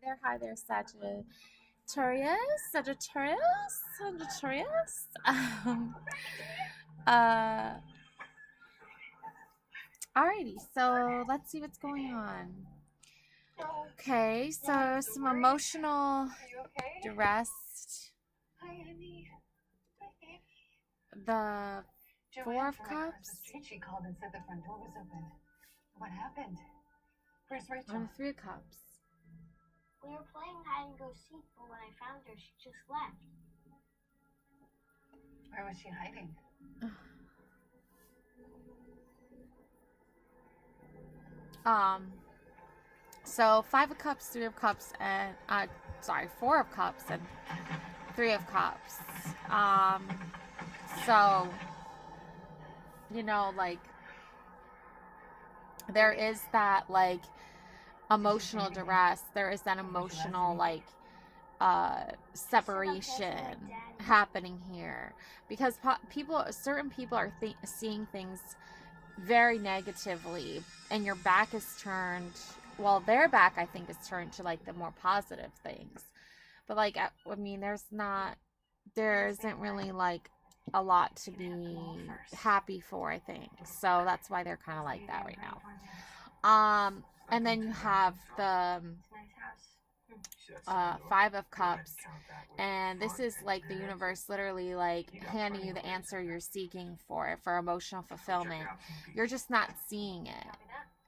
Hi there, Sagittarius. Uh, Alrighty, so let's see what's going on. Okay, so some emotional duress. The Four of Cups. She called and said the front door was open. What happened? Where's Rachel? And the Three of Cups. We were playing hide and go seek, but when I found her, she just left. Where was she hiding? So Five of Cups, Three of Cups, and Four of Cups and Three of Cups. So like there is that like emotional duress. There is that emotional like separation happening here because certain people are seeing things very negatively, and your back is turned. Well, their back, I think, is turned to like the more positive things. But like, I mean, there isn't really like a lot to be happy for, I think. So that's why they're kind of like that right now. And then you have the Five of Cups, and this is like the universe literally like handing you the answer you're seeking for emotional fulfillment. You're just not seeing it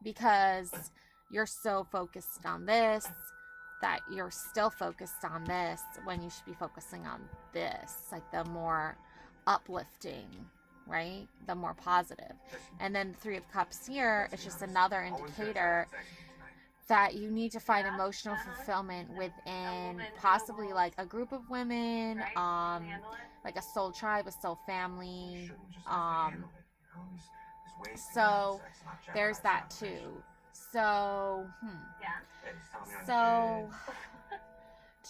because you're so focused on this that you're still focused on this when you should be focusing on this, like the more uplifting, right? The more positive. And then the Three of Cups here is just another indicator that you need to find emotional fulfillment within possibly like a group of women, like a soul tribe, a soul family. So there's that too. So, so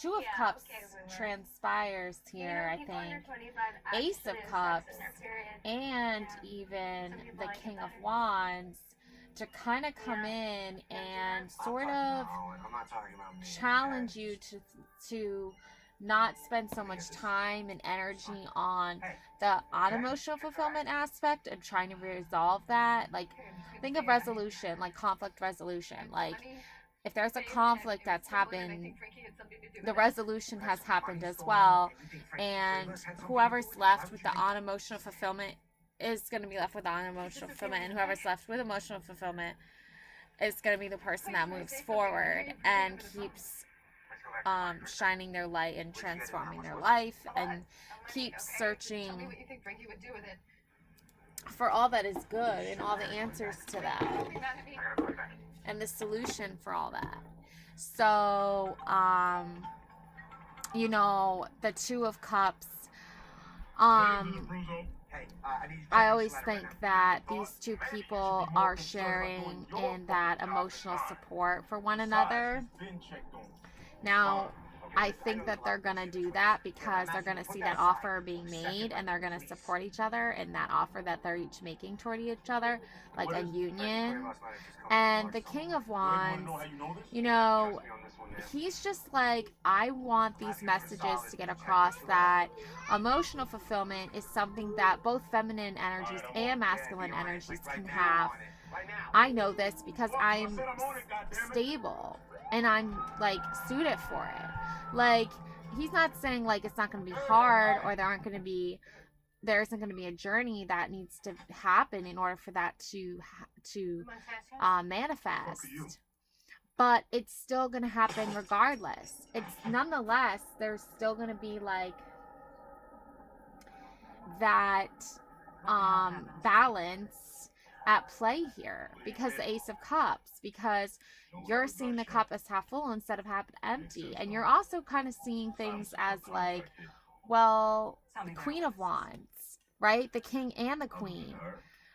Two of Cups transpires here, I think. Ace of Cups and even the King of Wands to kind of come in and sort of challenge you to not spend so much time and energy on the unemotional fulfillment aspect of trying to resolve that. Like, think of resolution, like conflict resolution. Like, if there's a conflict that's happened, the resolution has happened as well, and whoever's left with the unemotional fulfillment is going to be left with the unemotional fulfillment, and whoever's left with emotional fulfillment is going to be the person that moves forward and keeps shining their light and transforming their life and keeps searching for all that is good and all the answers to that and the solution for all that. So, the Two of Cups, I always think that these two people are sharing in that emotional support for one another. Now, I think that they're going to do that because they're going to see that offer being made and they're going to support each other in that offer that they're each making toward each other, like a union. And the King of Wands, he's just like, I want these messages to get across that emotional fulfillment is something that both feminine energies and masculine energies can have. I know this because I'm stable and I'm like suited for it. Like, he's not saying like it's not going to be hard or there isn't going to be a journey that needs to happen in order for that to manifest. But it's still going to happen regardless. It's nonetheless, there's still going to be like that balance at play here because the Ace of Cups, because you're seeing the cup as half full instead of half empty, and you're also kind of seeing things as like, well, the Queen of Wands, right? The King and the Queen,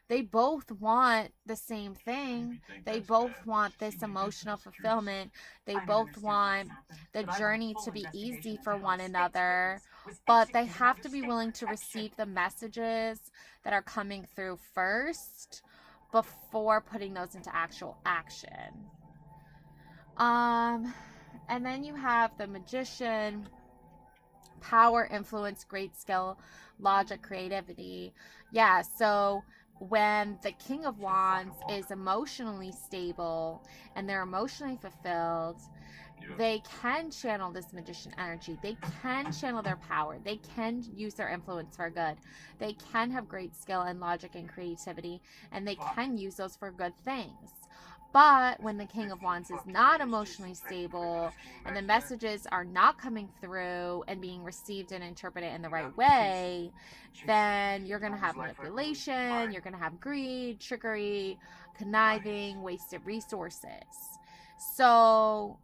they both want the same thing. They both want this emotional fulfillment. They both want the journey to be easy for one another, but they have to be willing to receive the messages that are coming through first before putting those into actual action. And then you have the Magician, power, influence, great skill, logic, creativity. Yeah, so when the King of Wands is emotionally stable and they're emotionally fulfilled, they can channel this magician energy. They can channel their power. They can use their influence for good. They can have great skill and logic and creativity, and they can use those for good things. But when the King of Wands is not emotionally stable and the messages are not coming through and being received and interpreted in the right way, then you're going to have manipulation, you're going to have greed, trickery, conniving, wasted resources. So,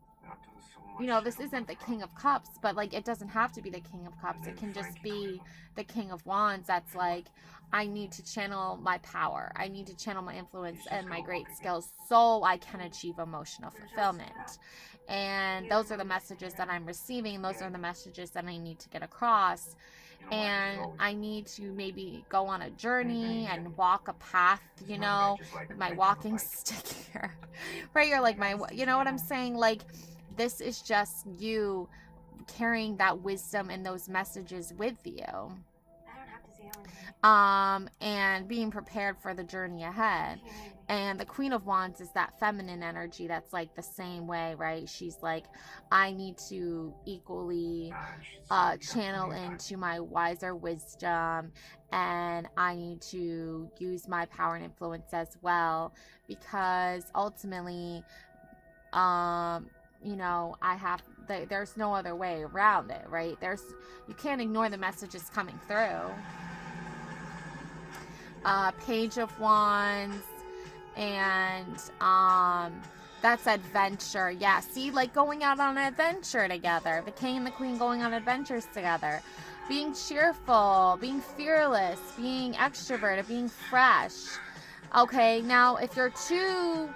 this isn't the King of Cups, but like it doesn't have to be the King of Cups. It can just be the King of Wands that's like, I need to channel my power. I need to channel my influence and my great skills so I can achieve emotional fulfillment. And those are the messages that I'm receiving. Those are the messages that I need to get across. And I need to maybe go on a journey and walk a path, with my walking stick here. Right? You're like you know what I'm saying? Like, this is just you carrying that wisdom and those messages with you. And being prepared for the journey ahead. And the Queen of Wands is that feminine energy that's like the same way, right? She's like, I need to equally channel into my wiser wisdom, and I need to use my power and influence as well, because ultimately, there's no other way around it, right? You can't ignore the messages coming through. Page of Wands, and that's adventure. Yeah, see, like going out on an adventure together. The King and the Queen going on adventures together. Being cheerful, being fearless, being extroverted, being fresh. Okay, now if you're too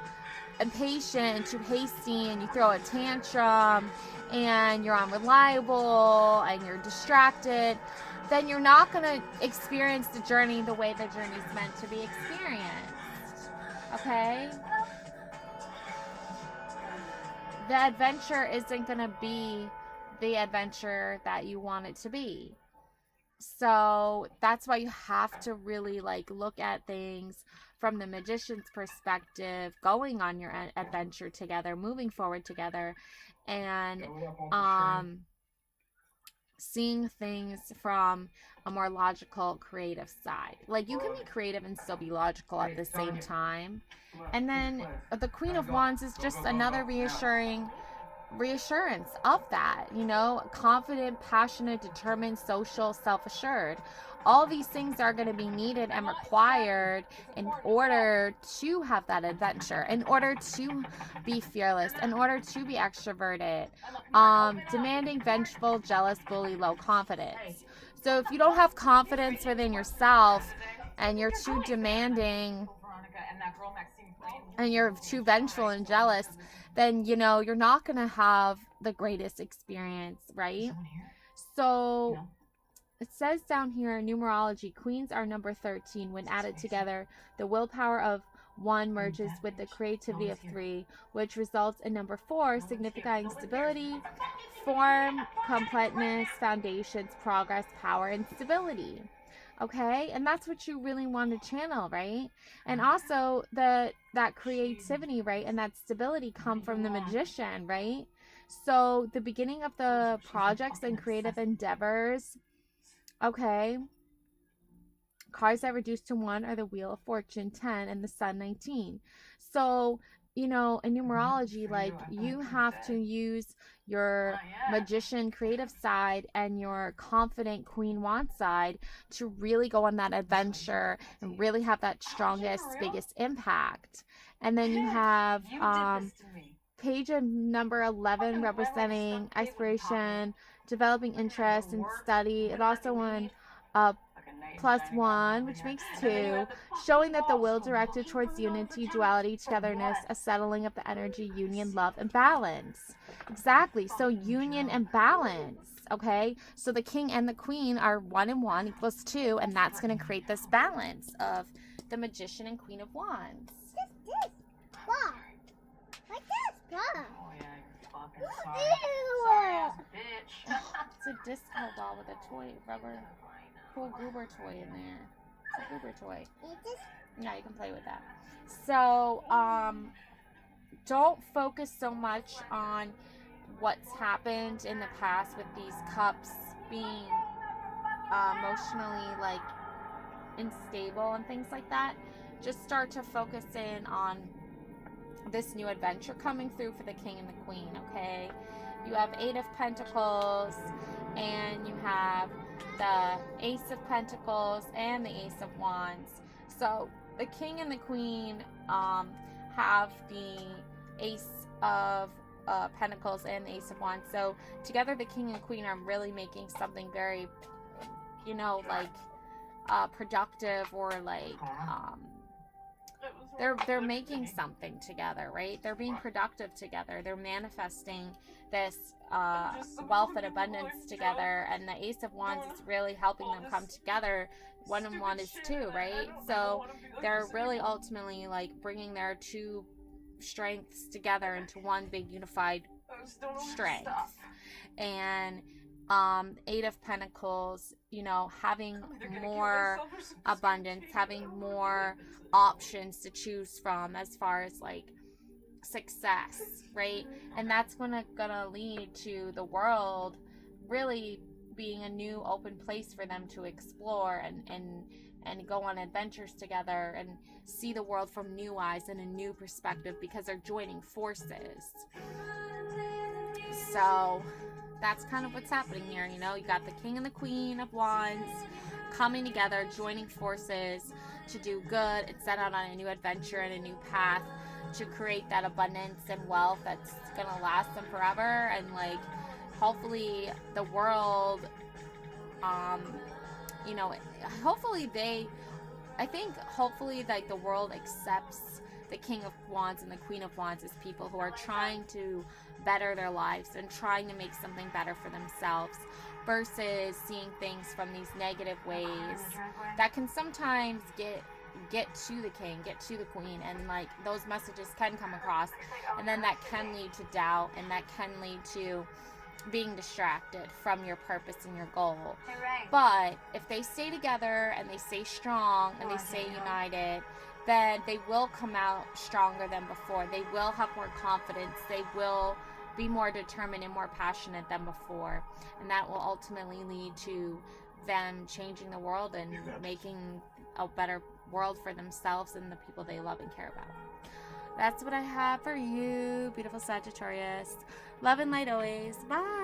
impatient and too hasty and you throw a tantrum and you're unreliable and you're distracted, then you're not going to experience the journey the way the journey's meant to be experienced. Okay? The adventure isn't going to be the adventure that you want it to be. So that's why you have to really look at things from the Magician's perspective, going on your adventure together, moving forward together, and seeing things from a more logical, creative side. Like, you can be creative and still be logical at the same time. And then the Queen of Wands is just another reassurance of that, confident, passionate, determined, social, self-assured. All these things are going to be needed and required in order to have that adventure, in order to be fearless, in order to be extroverted, demanding, vengeful, jealous, bully, low confidence. So if you don't have confidence within yourself and you're too demanding and you're too vengeful and jealous, then, you're not going to have the greatest experience, right? So it says down here in numerology, queens are number 13. When added together, the willpower of 1 merges with the creativity of 3, which results in number 4, signifying stability, form, completeness, foundations, progress, power, and stability. Okay, and that's what you really want to channel, right? And also that creativity, right, and that stability come from the Magician, right? So the beginning of the projects and creative endeavors, okay, cards that reduce to 1 are the Wheel of Fortune 10 and the Sun 19. So, in numerology, you have to use your Magician creative side and your confident Queen Wand side to really go on that adventure and really have that strongest, biggest impact. And then you have page of number 11 representing exploration, developing interest and study. It also won +1, which makes 2, showing that the will directed towards unity, duality, togetherness, a settling of the energy, union, love, and balance. Exactly. So union and balance. Okay. So the King and the Queen are 1 and 1 equals 2, and that's going to create this balance of the Magician and Queen of Wands. Like this, fucking sorry. Sorry ass bitch. It's a disco ball with a toy, rubber, cool goober toy in there. It's a goober toy. Yeah, you can play with that. So, don't focus so much on what's happened in the past with these cups being emotionally like unstable and things like that. Just start to focus in on this new adventure coming through for the king and the queen, okay? You have 8 of Pentacles, and you have the Ace of Pentacles and the Ace of Wands. So the king and the queen have the Ace of Pentacles and the Ace of Wands. So together the king and queen are really making something very, you know, like productive, or like they're making something together, right? They're being productive together. They're manifesting this wealth and abundance together, and the Ace of Wands is really helping them come together. 1 and 1 is 2, right? So they're really ultimately like bringing their 2 strengths together into one big unified strength. And 8 of Pentacles, you know, having more abundance, having more options to choose from as far as like success, right? And that's gonna lead to the world really being a new open place for them to explore and go on adventures together and see the world from new eyes and a new perspective, because they're joining forces. So that's kind of what's happening here. You know, you got the king and the queen of wands coming together, joining forces to do good and set out on a new adventure and a new path to create that abundance and wealth that's gonna last them forever. And like, hopefully the world, you know, hopefully like the world accepts the king of wands and the queen of wands as people who are trying to better their lives and trying to make something better for themselves, versus seeing things from these negative ways that can sometimes get to the king, get to the queen, and like those messages can come across, and then that can lead to doubt, and that can lead to being distracted from your purpose and your goal. But if they stay together and they stay strong and they stay united, then they will come out stronger than before. They will have more confidence. They will be more determined and more passionate than before. And that will ultimately lead to them changing the world and making a better world for themselves and the people they love and care about. That's what I have for you, beautiful Sagittarius. Love and light always. Bye.